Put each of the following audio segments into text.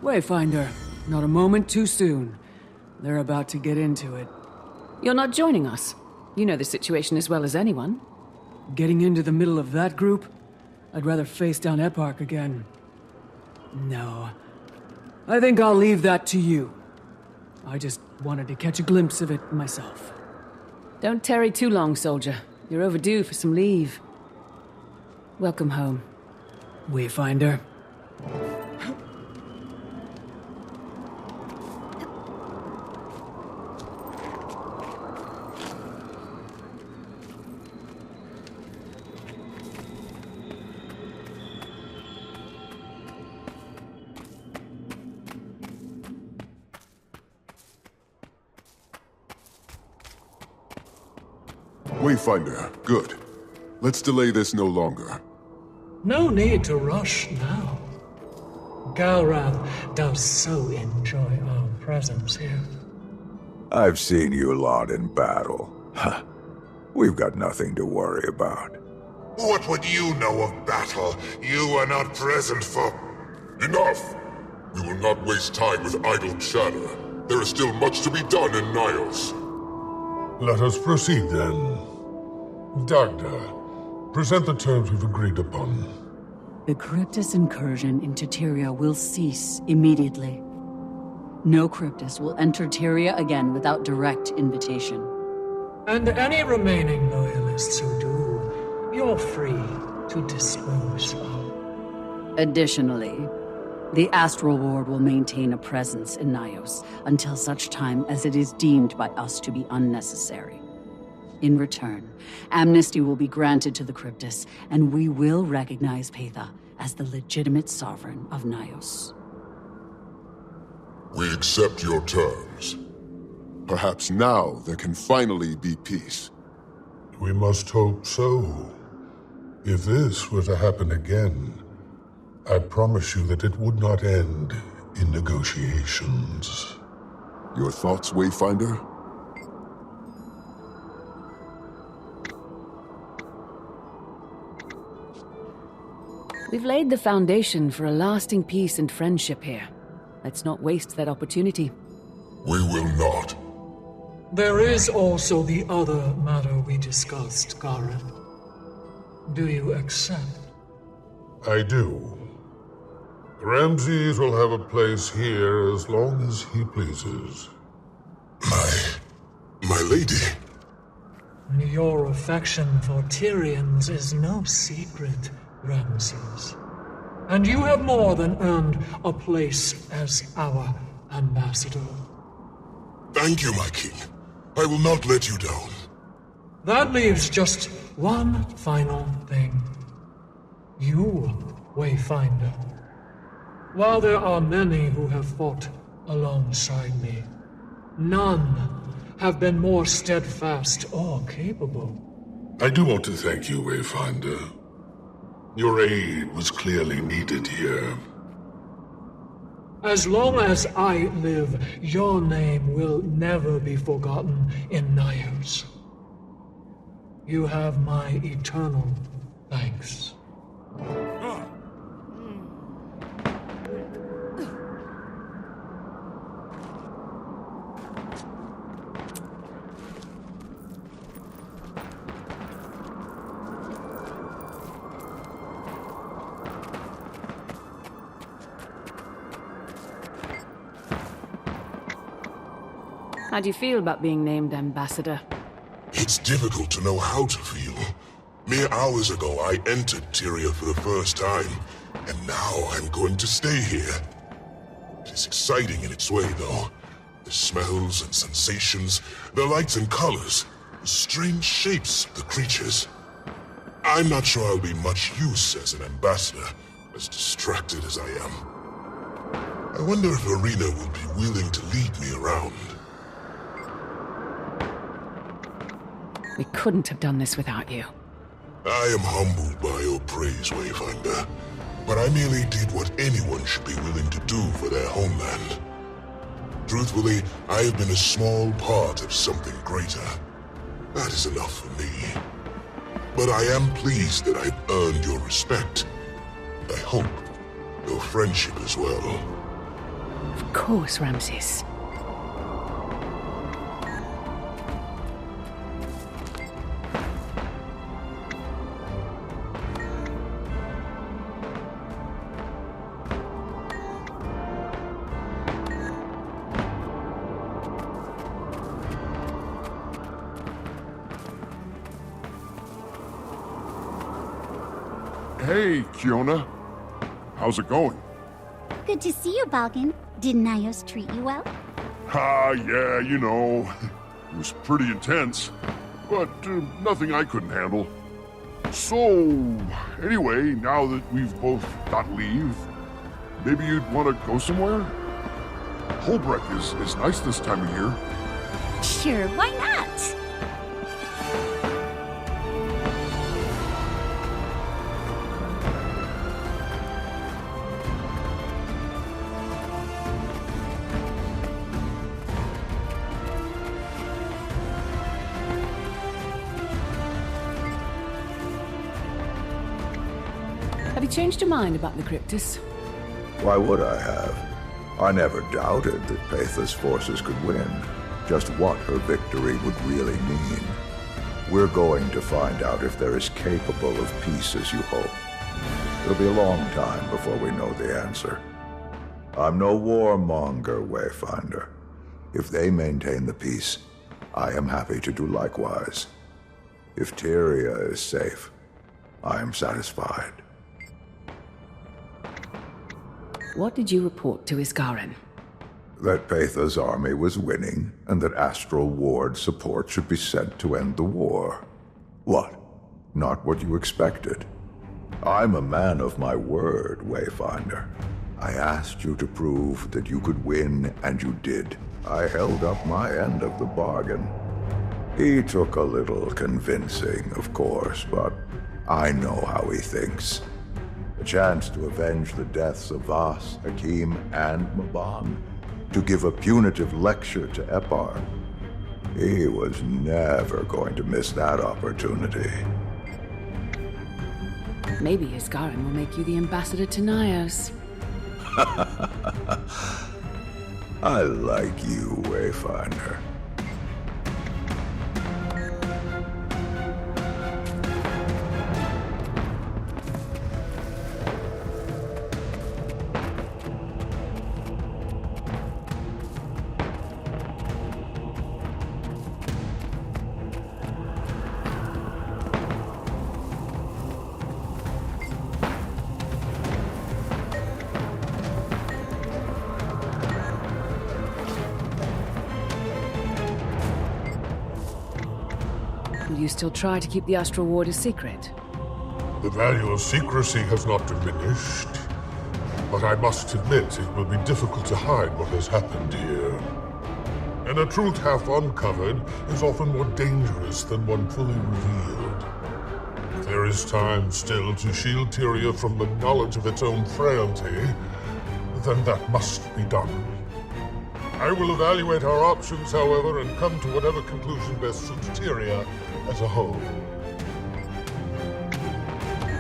Wayfinder, not a moment too soon. They're about to get into it. You're not joining us. You know the situation as well as anyone. Getting into the middle of that group? I'd rather face down Eparch again. No. I think I'll leave that to you. I just wanted to catch a glimpse of it myself. Don't tarry too long, soldier. You're overdue for some leave. Welcome home. Wayfinder. Wayfinder, good. Let's delay this no longer. No need to rush now. Galrath does so enjoy our presence here. I've seen you lot in battle. Huh. We've got nothing to worry about. What would you know of battle? You were not present for... Enough! We will not waste time with idle chatter. There is still much to be done in Nayos. Let us proceed then. Dagda, present the terms we've agreed upon. The Cryptus incursion into Tyria will cease immediately. No Cryptus will enter Tyria again without direct invitation. And any remaining loyalists who do, you're free to dispose of. Additionally, the Astral Ward will maintain a presence in Nayos until such time as it is deemed by us to be unnecessary. In return, amnesty will be granted to the Cryptus, and we will recognize Paitha as the legitimate sovereign of Nayos. We accept your terms. Perhaps now there can finally be peace. We must hope so. If this were to happen again, I promise you that it would not end in negotiations. Your thoughts, Wayfinder? We've laid the foundation for a lasting peace and friendship here. Let's not waste that opportunity. We will not. There is also the other matter we discussed, Gareth. Do you accept? I do. Ramses will have a place here as long as he pleases. My lady. Your affection for Tyrians is no secret, Ramses. And you have more than earned a place as our ambassador. Thank you, my king. I will not let you down. That leaves just one final thing. You, Wayfinder. While there are many who have fought alongside me, none have been more steadfast or capable. I do want to thank you, Wayfinder. Your aid was clearly needed here. As long as I live, your name will never be forgotten in Nayos. You have my eternal thanks. How do you feel about being named ambassador? It's difficult to know how to feel. Mere hours ago, I entered Tyria for the first time, and now I'm going to stay here. It is exciting in its way, though. The smells and sensations, the lights and colors, the strange shapes of the creatures. I'm not sure I'll be much use as an ambassador, as distracted as I am. I wonder if Arena will be willing to lead me around. We couldn't have done this without you. I am humbled by your praise, Wayfinder, but I merely did what anyone should be willing to do for their homeland. Truthfully, I have been a small part of something greater. That is enough for me. But I am pleased that I've earned your respect. I hope your friendship as well. Of course, Ramses. Hey, Kiona. How's it going? Good to see you, Balgan. Did Nayos treat you well? Yeah, you know. It was pretty intense, but nothing I couldn't handle. So, anyway, now that we've both got leave, maybe you'd want to go somewhere? Holbrook is nice this time of year. Sure, why not? Have you changed your mind about the Cryptus? Why would I have? I never doubted that Paitha's forces could win. Just what her victory would really mean. We're going to find out if they're as capable of peace as you hope. It'll be a long time before we know the answer. I'm no warmonger, Wayfinder. If they maintain the peace, I am happy to do likewise. If Tyria is safe, I am satisfied. What did you report to Iskarin? That Paitha's army was winning, and that Astral Ward support should be sent to end the war. What? Not what you expected? I'm a man of my word, Wayfinder. I asked you to prove that you could win, and you did. I held up my end of the bargain. He took a little convincing, of course, but I know how he thinks. A chance to avenge the deaths of Vas, Hakim, and Mabon. To give a punitive lecture to Epar. He was never going to miss that opportunity. Maybe Iskarin will make you the ambassador to Nayos. I like you, Wayfinder. Will you still try to keep the Astral Ward a secret? The value of secrecy has not diminished, but I must admit it will be difficult to hide what has happened here. And a truth half uncovered is often more dangerous than one fully revealed. If there is time still to shield Tyria from the knowledge of its own frailty, then that must be done. I will evaluate our options, however, and come to whatever conclusion best suits Tyria as a whole.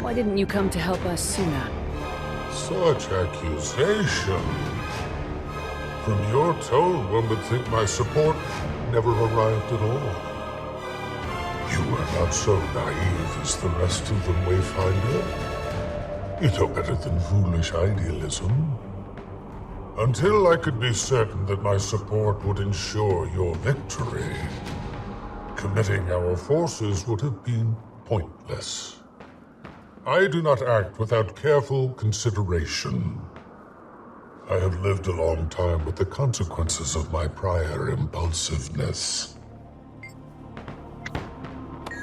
Why didn't you come to help us sooner? Such accusation. From your tone, one would think my support never arrived at all. You are not so naive as the rest of them, Wayfinder. You know better than foolish idealism. Until I could be certain that my support would ensure your victory, committing our forces would have been pointless. I do not act without careful consideration. I have lived a long time with the consequences of my prior impulsiveness.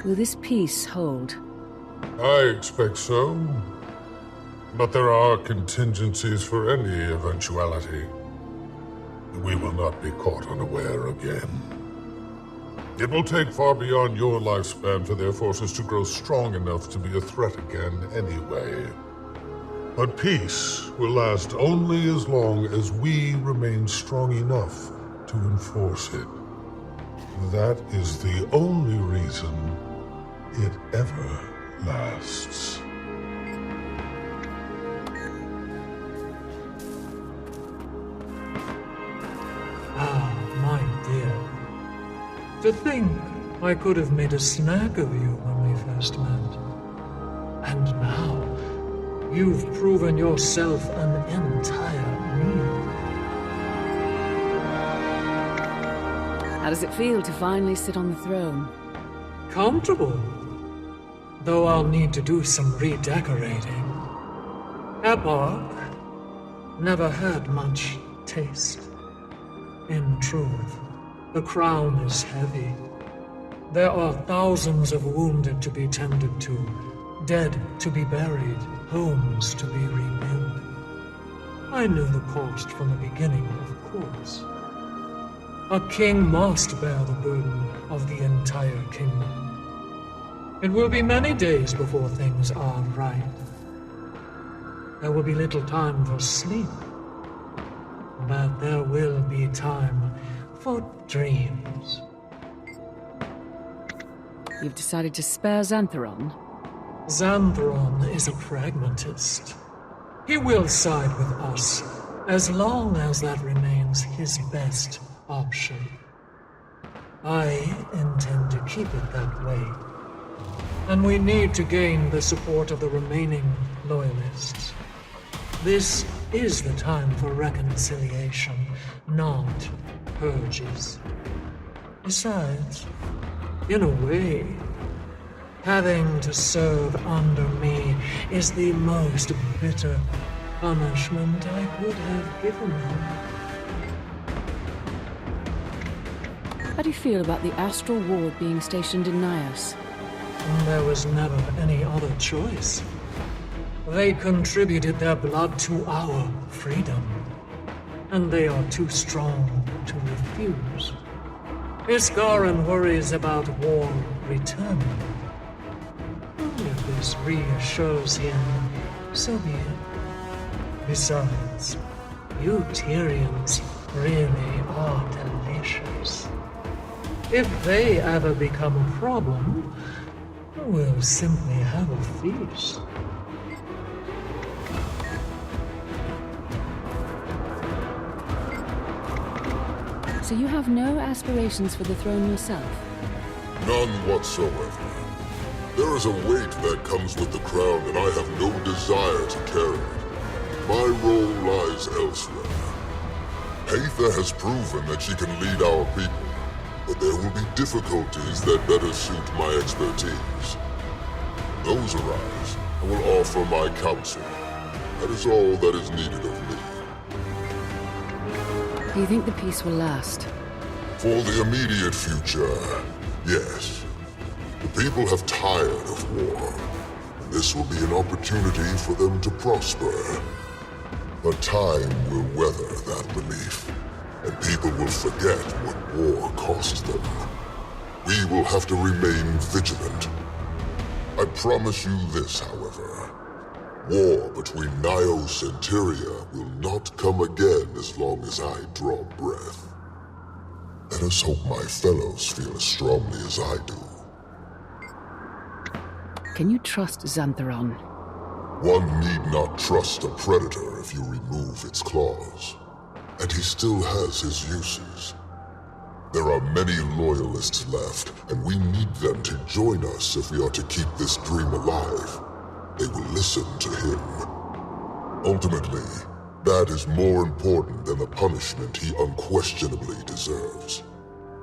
Will this peace hold? I expect so. But there are contingencies for any eventuality. We will not be caught unaware again. It will take far beyond your lifespan for their forces to grow strong enough to be a threat again anyway. But peace will last only as long as we remain strong enough to enforce it. That is the only reason it ever lasts. To think I could have made a snack of you when we first met. And now, you've proven yourself an entire meal. How does it feel to finally sit on the throne? Comfortable. Though I'll need to do some redecorating. Epoch never had much taste. In truth, the crown is heavy. There are thousands of wounded to be tended to, dead to be buried, homes to be rebuilt. I knew the cost from the beginning, of course. A king must bear the burden of the entire kingdom. It will be many days before things are right. There will be little time for sleep, but there will be time for dreams. You've decided to spare Xantheron? Xantheron is a pragmatist. He will side with us, as long as that remains his best option. I intend to keep it that way. And we need to gain the support of the remaining loyalists. This is the time for reconciliation, not purges. Besides, in a way, having to serve under me is the most bitter punishment I could have given them. How do you feel about the Astral Ward being stationed in Nayos? There was never any other choice. They contributed their blood to our freedom, and they are too strong to refuse. Iskaran worries about war returning. If this reassures him, so be it. Besides, you Tyrians really are delicious. If they ever become a problem, we'll simply have a feast. So you have no aspirations for the throne yourself? None whatsoever. There is a weight that comes with the crown, and I have no desire to carry it. My role lies elsewhere. Haitha has proven that she can lead our people, but there will be difficulties that better suit my expertise. Those arise, I will offer my counsel. That is all that is needed of me. Do you think the peace will last? For the immediate future, yes. The people have tired of war. This will be an opportunity for them to prosper. But time will weather that belief, and people will forget what war cost them. We will have to remain vigilant. I promise you this, however. War between Nayos and Tyria will not come again as long as I draw breath. Let us hope my fellows feel as strongly as I do. Can you trust Xantheron? One need not trust a predator if you remove its claws. And he still has his uses. There are many loyalists left, and we need them to join us if we are to keep this dream alive. They will listen to him. Ultimately, that is more important than the punishment he unquestionably deserves.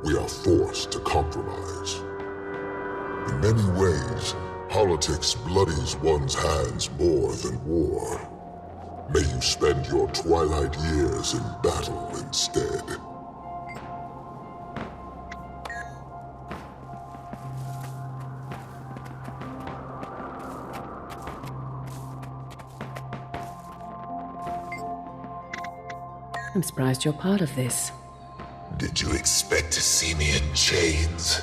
We are forced to compromise. In many ways, politics bloodies one's hands more than war. May you spend your twilight years in battle instead. I'm surprised you're part of this. Did you expect to see me in chains?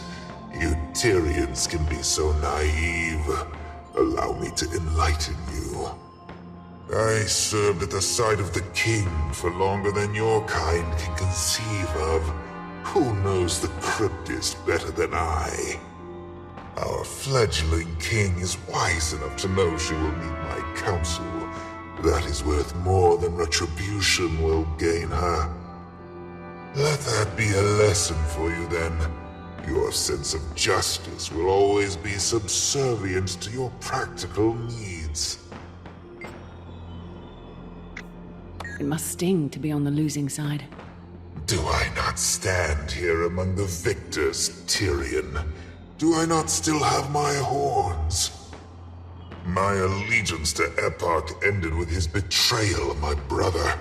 You Tyrians can be so naive. Allow me to enlighten you. I served at the side of the king for longer than your kind can conceive of. Who knows the cryptist better than I? Our fledgling king is wise enough to know she will need my counsel. That is worth more than retribution will gain her. Let that be a lesson for you then. Your sense of justice will always be subservient to your practical needs. It must sting to be on the losing side. Do I not stand here among the victors, Tyrion? Do I not still have my horns? My allegiance to Epoch ended with his betrayal of my brother.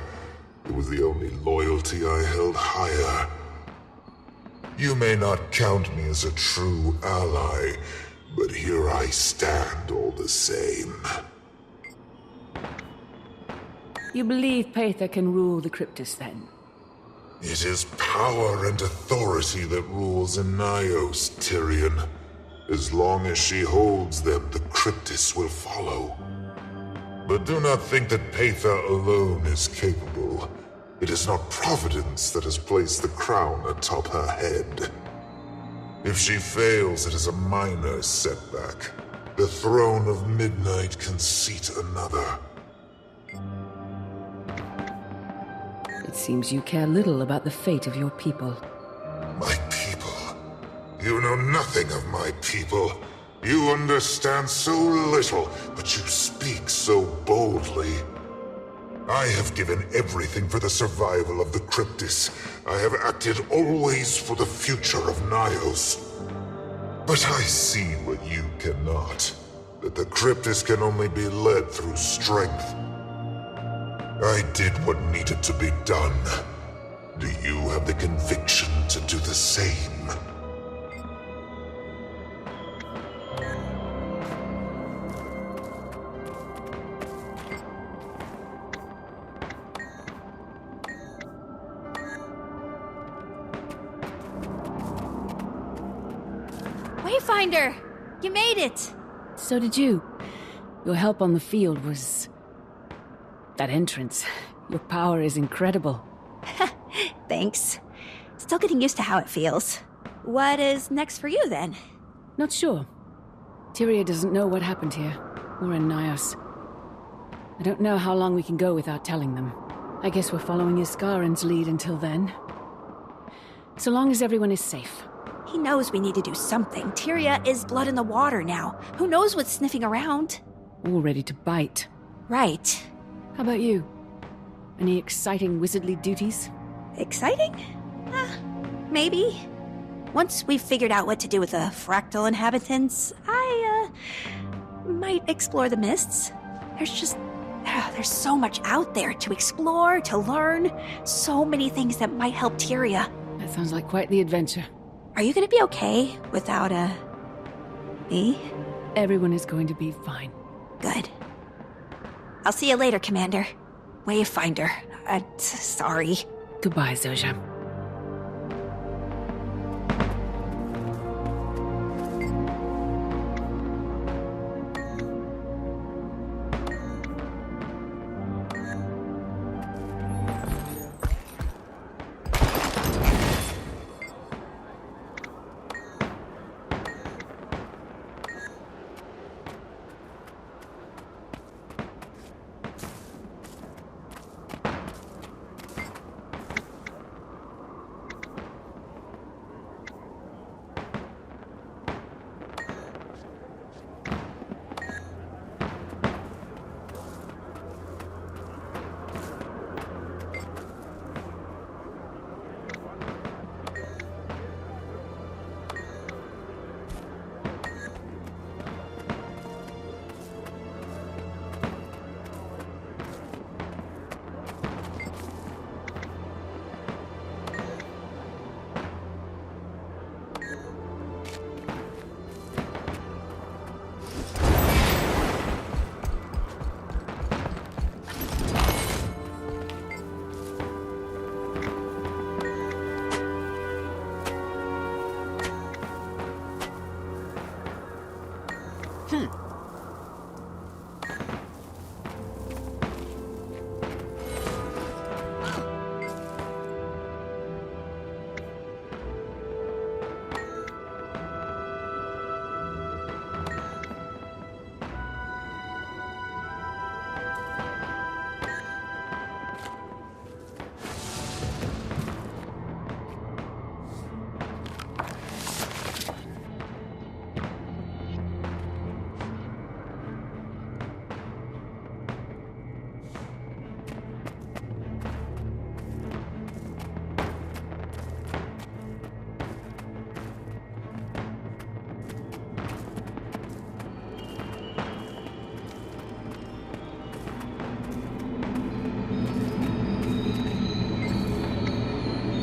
It was the only loyalty I held higher. You may not count me as a true ally, but here I stand all the same. You believe Paitha can rule the Cryptus, then? It is power and authority that rules in Nayos, Tyrion. As long as she holds them, the Cryptus will follow. But do not think that Paitha alone is capable. It is not Providence that has placed the crown atop her head. If she fails, it is a minor setback. The throne of midnight can seat another. It seems you care little about the fate of your people. My people? You know nothing of my people. You understand so little, but you speak so boldly. I have given everything for the survival of the Cryptus. I have acted always for the future of Nayos. But I see what you cannot. That the Cryptus can only be led through strength. I did what needed to be done. Do you have the conviction to do the same? Wayfinder! You made it! So did you. Your help on the field was... that entrance. Your power is incredible. Thanks. Still getting used to how it feels. What is next for you, then? Not sure. Tyria doesn't know what happened here, or in Nayos. I don't know how long we can go without telling them. I guess we're following Iskarin's lead until then. So long as everyone is safe. He knows we need to do something. Tyria is blood in the water now. Who knows what's sniffing around? All ready to bite. Right. How about you? Any exciting wizardly duties? Exciting? Maybe. Once we've figured out what to do with the fractal inhabitants, I, might explore the mists. There's so much out there to explore, to learn. So many things that might help Tyria. That sounds like quite the adventure. Are you gonna be okay without, me? Everyone is going to be fine. Good. I'll see you later, Commander. Wayfinder. Sorry. Goodbye, Zoja.